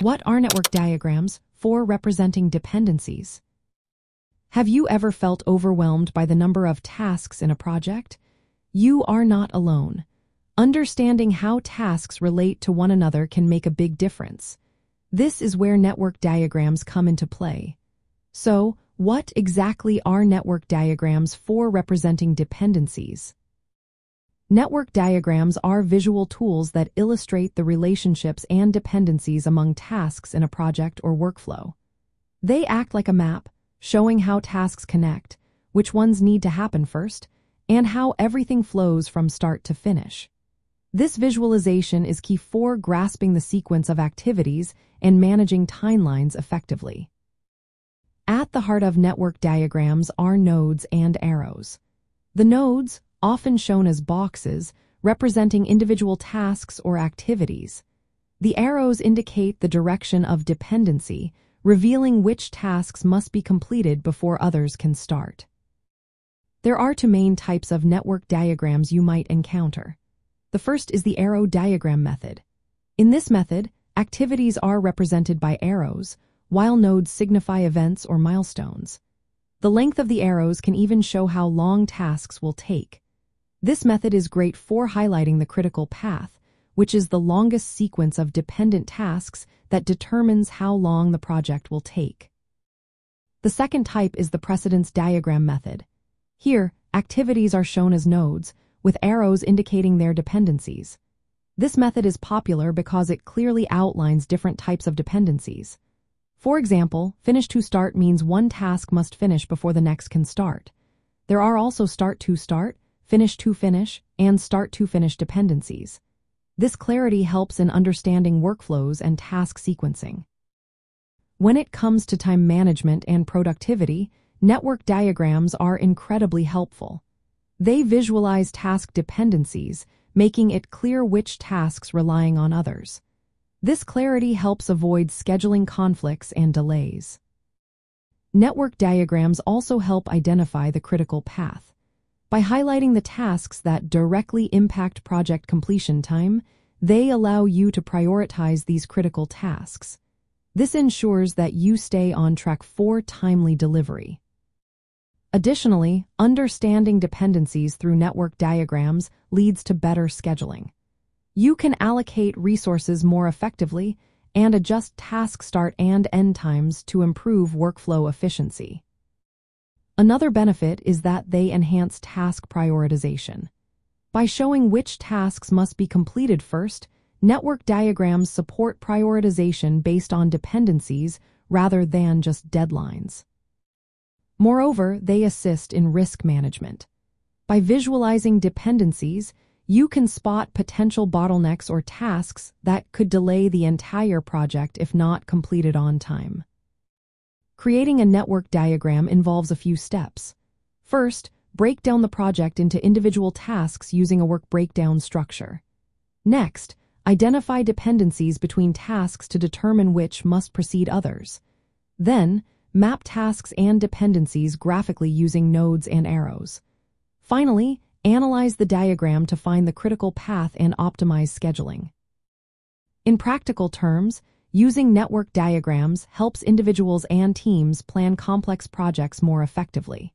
What are network diagrams for representing dependencies? Have you ever felt overwhelmed by the number of tasks in a project? You are not alone. Understanding how tasks relate to one another can make a big difference. This is where network diagrams come into play. So, what exactly are network diagrams for representing dependencies? Network diagrams are visual tools that illustrate the relationships and dependencies among tasks in a project or workflow. They act like a map, showing how tasks connect, which ones need to happen first, and how everything flows from start to finish. This visualization is key for grasping the sequence of activities and managing timelines effectively. At the heart of network diagrams are nodes and arrows. The nodes, often shown as boxes, representing individual tasks or activities. The arrows indicate the direction of dependency, revealing which tasks must be completed before others can start. There are two main types of network diagrams you might encounter. The first is the arrow diagram method. In this method, activities are represented by arrows, while nodes signify events or milestones. The length of the arrows can even show how long tasks will take. This method is great for highlighting the critical path, which is the longest sequence of dependent tasks that determines how long the project will take. The second type is the precedence diagram method. Here, activities are shown as nodes, with arrows indicating their dependencies. This method is popular because it clearly outlines different types of dependencies. For example, finish to start means one task must finish before the next can start. There are also start to start, finish to finish, and start to finish dependencies. This clarity helps in understanding workflows and task sequencing. When it comes to time management and productivity, network diagrams are incredibly helpful. They visualize task dependencies, making it clear which tasks relying on others. This clarity helps avoid scheduling conflicts and delays. Network diagrams also help identify the critical path. By highlighting the tasks that directly impact project completion time, they allow you to prioritize these critical tasks. This ensures that you stay on track for timely delivery. Additionally, understanding dependencies through network diagrams leads to better scheduling. You can allocate resources more effectively and adjust task start and end times to improve workflow efficiency. Another benefit is that they enhance task prioritization. By showing which tasks must be completed first, network diagrams support prioritization based on dependencies rather than just deadlines. Moreover, they assist in risk management. By visualizing dependencies, you can spot potential bottlenecks or tasks that could delay the entire project if not completed on time. Creating a network diagram involves a few steps. First, break down the project into individual tasks using a work breakdown structure. Next, identify dependencies between tasks to determine which must precede others. Then, map tasks and dependencies graphically using nodes and arrows. Finally, analyze the diagram to find the critical path and optimize scheduling. In practical terms, using network diagrams helps individuals and teams plan complex projects more effectively.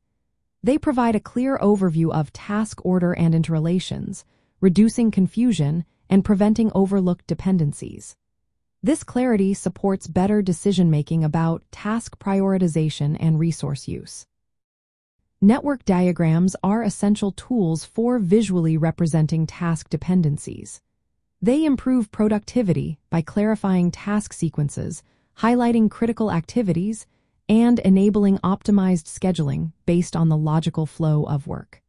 They provide a clear overview of task order and interrelations, reducing confusion and preventing overlooked dependencies. This clarity supports better decision-making about task prioritization and resource use. Network diagrams are essential tools for visually representing task dependencies. They improve productivity by clarifying task sequences, highlighting critical activities, and enabling optimized scheduling based on the logical flow of work.